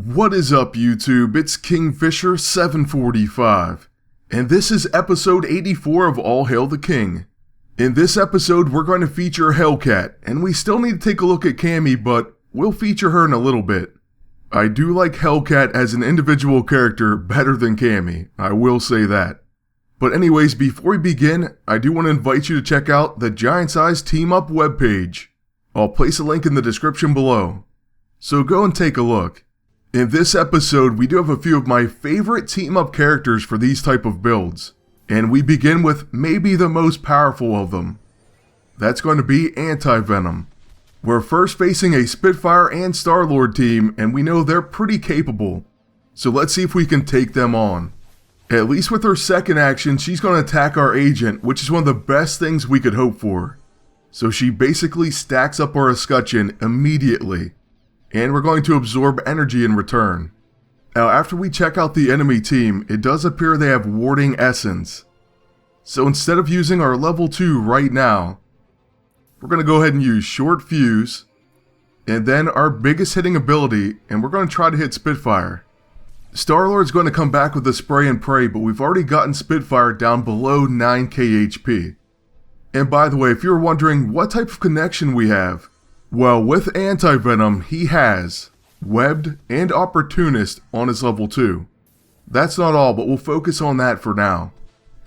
What is up, YouTube? It's Kingfisher745, and this is episode 84 of All Hail the King. In this episode, we're going to feature Hellcat, and we still need to take a look at Cammy, but we'll feature her in a little bit. I do like Hellcat as an individual character better than Cammy, I will say that. But anyways, before we begin, I do want to invite you to check out the Giant Size Team Up webpage. I'll place a link in the description below, so go and take a look. In this episode, we do have a few of my favorite team-up characters for these type of builds, and we begin with maybe the most powerful of them. That's going to be Anti-Venom. We're first facing a Spitfire and Star-Lord team, and we know they're pretty capable, so let's see if we can take them on. At least with her second action, she's going to attack our agent, which is one of the best things we could hope for. So she basically stacks up our escutcheon immediately, and we're going to absorb energy in return. Now, after we check out the enemy team, it does appear they have Warding Essence. So instead of using our level 2 right now, we're going to go ahead and use Short Fuse, and then our biggest hitting ability, and we're going to try to hit Spitfire. Star-Lord's going to come back with a Spray and Pray, but we've already gotten Spitfire down below 9k HP. And by the way, if you're wondering what type of connection we have, well, with Anti-Venom, he has Webbed and Opportunist on his level 2. That's not all, but we'll focus on that for now.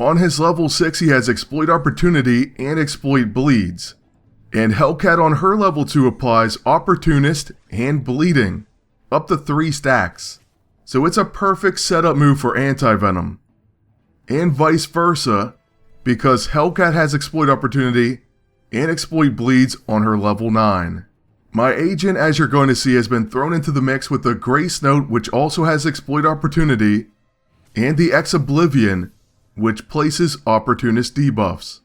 On his level 6, he has Exploit Opportunity and Exploit Bleeds. And Hellcat on her level 2 applies Opportunist and Bleeding, up to 3 stacks. So it's a perfect setup move for Anti-Venom. And vice versa, because Hellcat has Exploit Opportunity and Exploit Bleeds on her level 9. My agent, as you're going to see, has been thrown into the mix with the Grace Note, which also has Exploit Opportunity, and the Ex-Oblivion, which places Opportunist debuffs.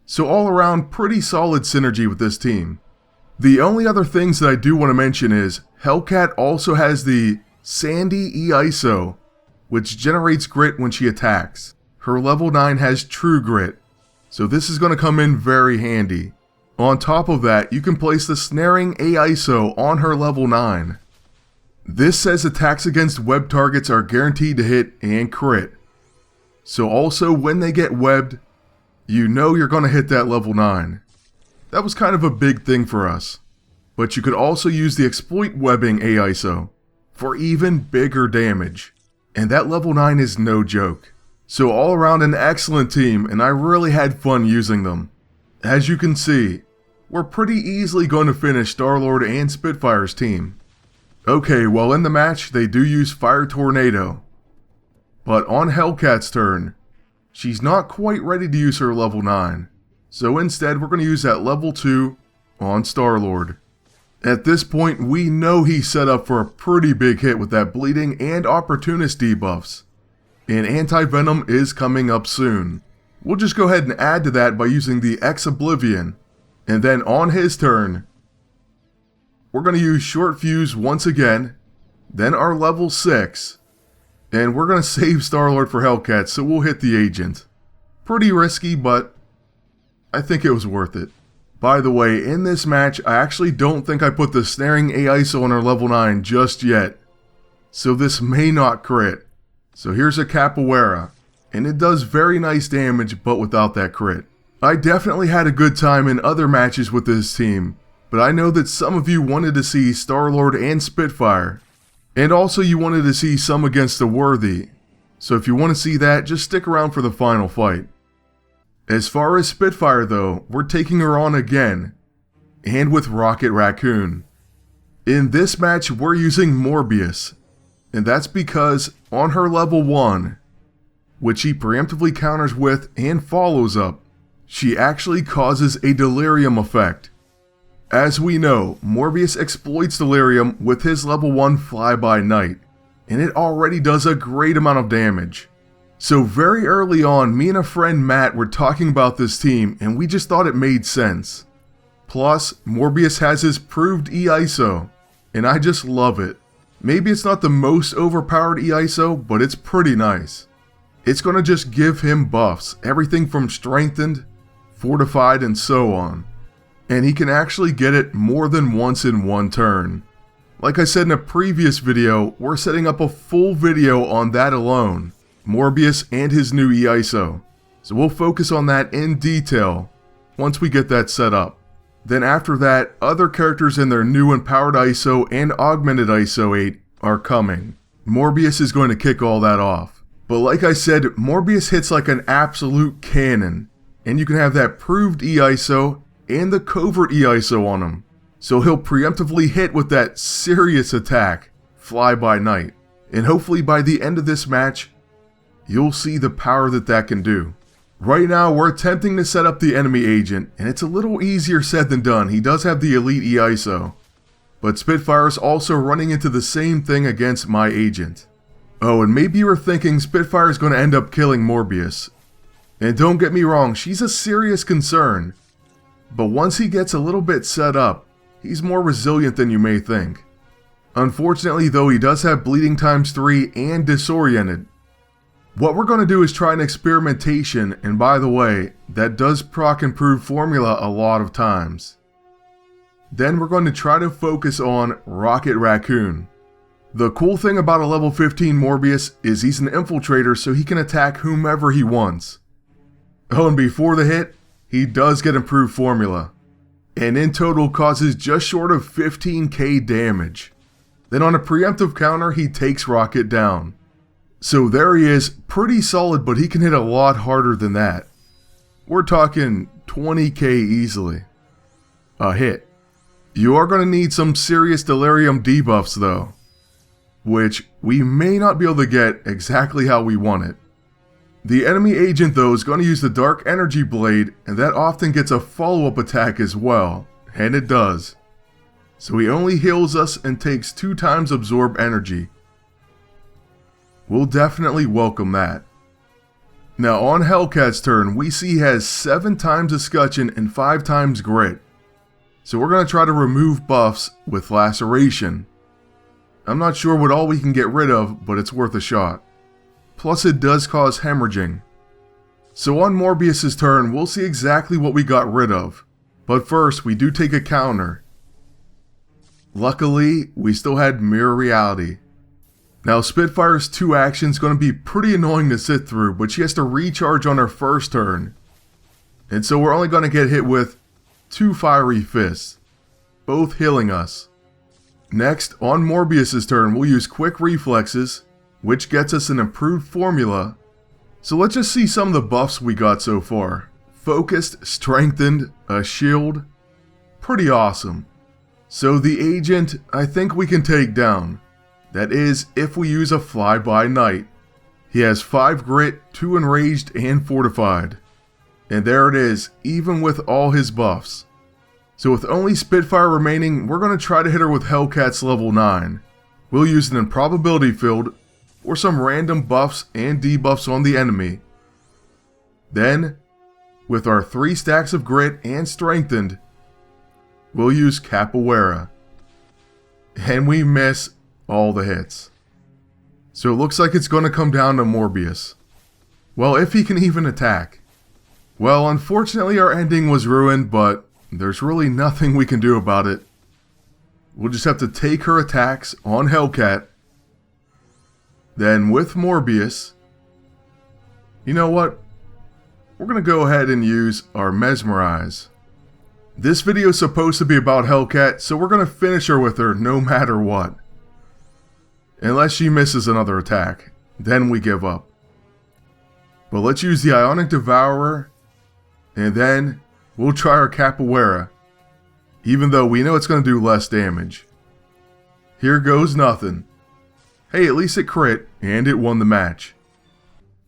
So all around, pretty solid synergy with this team. The only other things that I do want to mention is, Hellcat also has the Sandy E-ISO, which generates grit when she attacks. Her level 9 has True Grit, so this is going to come in very handy. On top of that, you can place the Snaring A-ISO on her level 9. This says attacks against web targets are guaranteed to hit and crit. So also when they get webbed, you know you're going to hit that level 9. That was kind of a big thing for us. But you could also use the Exploit Webbing A-ISO for even bigger damage. And that level 9 is no joke. So all around an excellent team, and I really had fun using them. As you can see, we're pretty easily going to finish Star-Lord and Spitfire's team. Okay, well in the match, they do use Fire Tornado. But on Hellcat's turn, she's not quite ready to use her level 9. So instead, we're going to use that level 2 on Star-Lord. At this point, we know he's set up for a pretty big hit with that Bleeding and Opportunist debuffs. And Anti-Venom is coming up soon. We'll just go ahead and add to that by using the Ex-Oblivion. And then on his turn, we're going to use Short Fuse once again, then our level 6, and we're going to save Star-Lord for Hellcat, so we'll hit the agent. Pretty risky, but I think it was worth it. By the way, in this match, I actually don't think I put the Snaring A-ISO on our level 9 just yet, so this may not crit. So here's a Capoeira, and it does very nice damage, but without that crit. I definitely had a good time in other matches with this team, but I know that some of you wanted to see Star-Lord and Spitfire, and also you wanted to see some against the Worthy. So if you want to see that, just stick around for the final fight. As far as Spitfire though, we're taking her on again, and with Rocket Raccoon. In this match, we're using Morbius. And that's because on her level 1, which she preemptively counters with and follows up, she actually causes a delirium effect. As we know, Morbius exploits delirium with his level 1 Fly-By-Night, and it already does a great amount of damage. So very early on, me and a friend Matt were talking about this team, and we just thought it made sense. Plus, Morbius has his proved E-ISO, and I just love it. Maybe it's not the most overpowered E-ISO, but it's pretty nice. It's going to just give him buffs, everything from strengthened, fortified, and so on. And he can actually get it more than once in one turn. Like I said in a previous video, we're setting up a full video on that alone, Morbius and his new EISO. So we'll focus on that in detail once we get that set up. Then after that, other characters in their new empowered ISO and augmented ISO 8 are coming. Morbius is going to kick all that off. But like I said, Morbius hits like an absolute cannon, and you can have that proved EISO and the covert EISO on him. So he'll preemptively hit with that serious attack, Fly By Night. And hopefully by the end of this match, you'll see the power that can do. Right now, we're attempting to set up the enemy agent, and it's a little easier said than done. He does have the elite EISO. But Spitfire's also running into the same thing against my agent. Oh, and maybe you were thinking Spitfire's going to end up killing Morbius. And don't get me wrong, she's a serious concern. But once he gets a little bit set up, he's more resilient than you may think. Unfortunately though, he does have bleeding ×3 and disoriented. What we're going to do is try an experimentation, and by the way, that does proc improve formula a lot of times. Then we're going to try to focus on Rocket Raccoon. The cool thing about a level 15 Morbius is he's an infiltrator, so he can attack whomever he wants. Oh, and before the hit, he does get improved formula, and in total causes just short of 15k damage. Then on a preemptive counter, he takes Rocket down. So there he is, pretty solid, but he can hit a lot harder than that. We're talking 20k easily. A hit. You are going to need some serious delirium debuffs though, which we may not be able to get exactly how we want it. The enemy agent though is going to use the Dark Energy Blade, and that often gets a follow-up attack as well, and it does. So he only heals us and takes 2 times absorb energy. We'll definitely welcome that. Now on Hellcat's turn, we see he has 7 times Escutcheon and 5 times Grit. So we're going to try to remove buffs with Laceration. I'm not sure what all we can get rid of, but it's worth a shot. Plus it does cause hemorrhaging. So on Morbius's turn, we'll see exactly what we got rid of. But first, we do take a counter. Luckily, we still had Mirror Reality. Now Spitfire's 2 actions going to be pretty annoying to sit through, but she has to recharge on her first turn. And so we're only going to get hit with 2 Fiery Fists, both healing us. Next, on Morbius's turn, we'll use Quick Reflexes, which gets us an improved formula. So let's just see some of the buffs we got so far. Focused, Strengthened, a Shield. Pretty awesome. So the agent, I think we can take down. That is, if we use a Fly By Night. He has 5 Grit, 2 Enraged, and Fortified. And there it is, even with all his buffs. So with only Spitfire remaining, we're going to try to hit her with Hellcat's level 9. We'll use an Improbability Field, or some random buffs and debuffs on the enemy. Then, with our 3 stacks of Grit and Strengthened, we'll use Capoeira. And we miss all the hits. So it looks like it's going to come down to Morbius. Well, if he can even attack. Well, unfortunately our ending was ruined, but there's really nothing we can do about it. We'll just have to take her attacks on Hellcat. Then with Morbius, you know what? We're going to go ahead and use our Mesmerize. This video is supposed to be about Hellcat, so we're going to finish her with her no matter what. Unless she misses another attack, then we give up. But let's use the Ionic Devourer, and then we'll try our Capoeira, even though we know it's going to do less damage. Here goes nothing. Hey, at least it crit, and it won the match.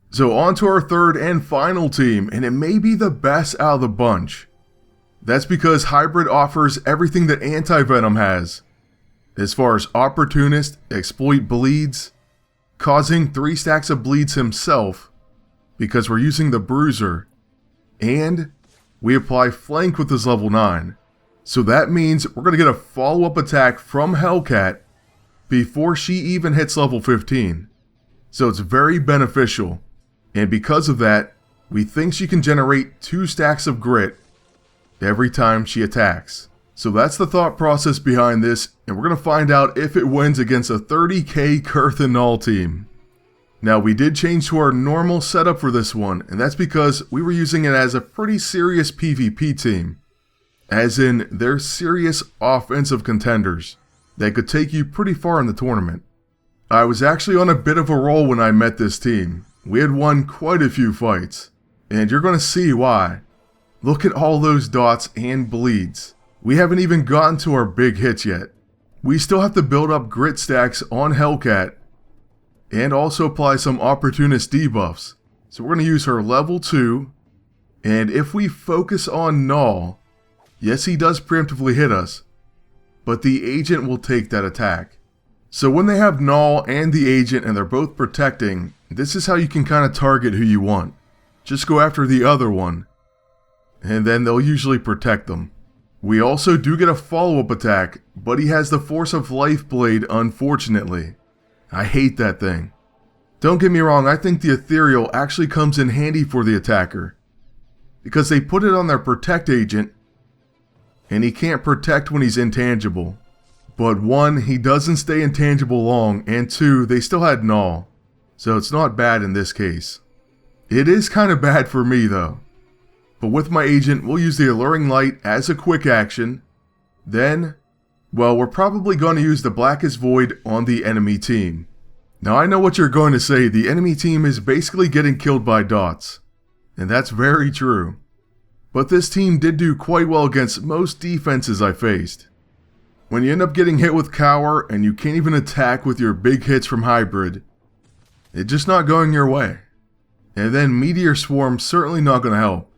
So on to our third and final team, and it may be the best out of the bunch. That's because Hybrid offers everything that Anti-Venom has. As far as Opportunist, Exploit Bleeds, causing 3 stacks of bleeds himself, because we're using the Bruiser, and we apply Flank with his level 9. So that means we're going to get a follow-up attack from Hellcat before she even hits level 15. So it's very beneficial, and because of that, we think she can generate 2 stacks of Grit every time she attacks. So that's the thought process behind this, and we're going to find out if it wins against a 30k Kurth and Null team. Now we did change to our normal setup for this one, and that's because we were using it as a pretty serious PvP team. As in, they're serious offensive contenders that could take you pretty far in the tournament. I was actually on a bit of a roll when I met this team. We had won quite a few fights, and you're going to see why. Look at all those dots and bleeds. We haven't even gotten to our big hits yet. We still have to build up grit stacks on Hellcat and also apply some opportunist debuffs. So we're going to use her level 2, and if we focus on Null, yes, he does preemptively hit us, but the agent will take that attack. So when they have Null and the agent and they're both protecting, this is how you can kind of target who you want. Just go after the other one, and then they'll usually protect them. We also do get a follow-up attack, but he has the Force of Life Blade, unfortunately. I hate that thing. Don't get me wrong, I think the Ethereal actually comes in handy for the attacker, because they put it on their protect agent, and he can't protect when he's intangible. But 1, he doesn't stay intangible long, and 2, they still had Null, so it's not bad in this case. It is kind of bad for me though. But with my agent, we'll use the Alluring Light as a quick action. Then, well, we're probably going to use the Blackest Void on the enemy team. Now I know what you're going to say, the enemy team is basically getting killed by dots. And that's very true. But this team did do quite well against most defenses I faced. When you end up getting hit with Cower and you can't even attack with your big hits from Hybrid, it's just not going your way. And then Meteor Swarm certainly not going to help.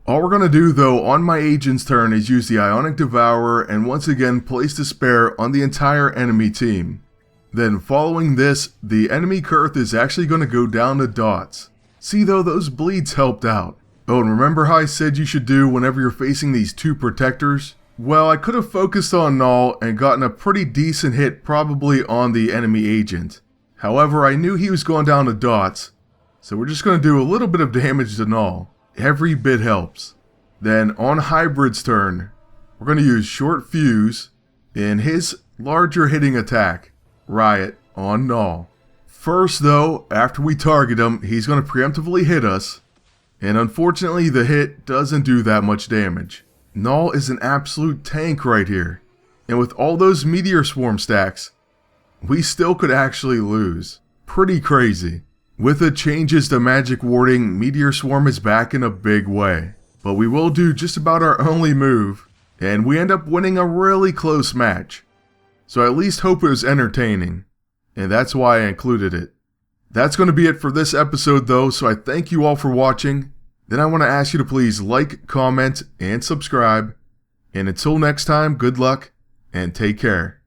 All we're going to do though on my agent's turn is use the Ionic Devourer and once again place Despair on the entire enemy team. Then following this, the enemy Kurth is actually going to go down to dots. See though, those bleeds helped out. Oh, and remember how I said you should do whenever you're facing these 2 protectors? Well, I could have focused on Null and gotten a pretty decent hit probably on the enemy agent. However, I knew he was going down to dots, so we're just going to do a little bit of damage to Null. Every bit helps. Then on Hybrid's turn, we're going to use Short Fuse in his larger hitting attack, Riot, on Null. First though, after we target him, he's going to preemptively hit us, and unfortunately the hit doesn't do that much damage. Null is an absolute tank right here, and with all those Meteor Swarm stacks, we still could actually lose. Pretty crazy. With the changes to magic warding, Meteor Swarm is back in a big way. But we will do just about our only move, and we end up winning a really close match. So I at least hope it was entertaining, and that's why I included it. That's going to be it for this episode though, so I thank you all for watching. Then I want to ask you to please like, comment, and subscribe. And until next time, good luck, and take care.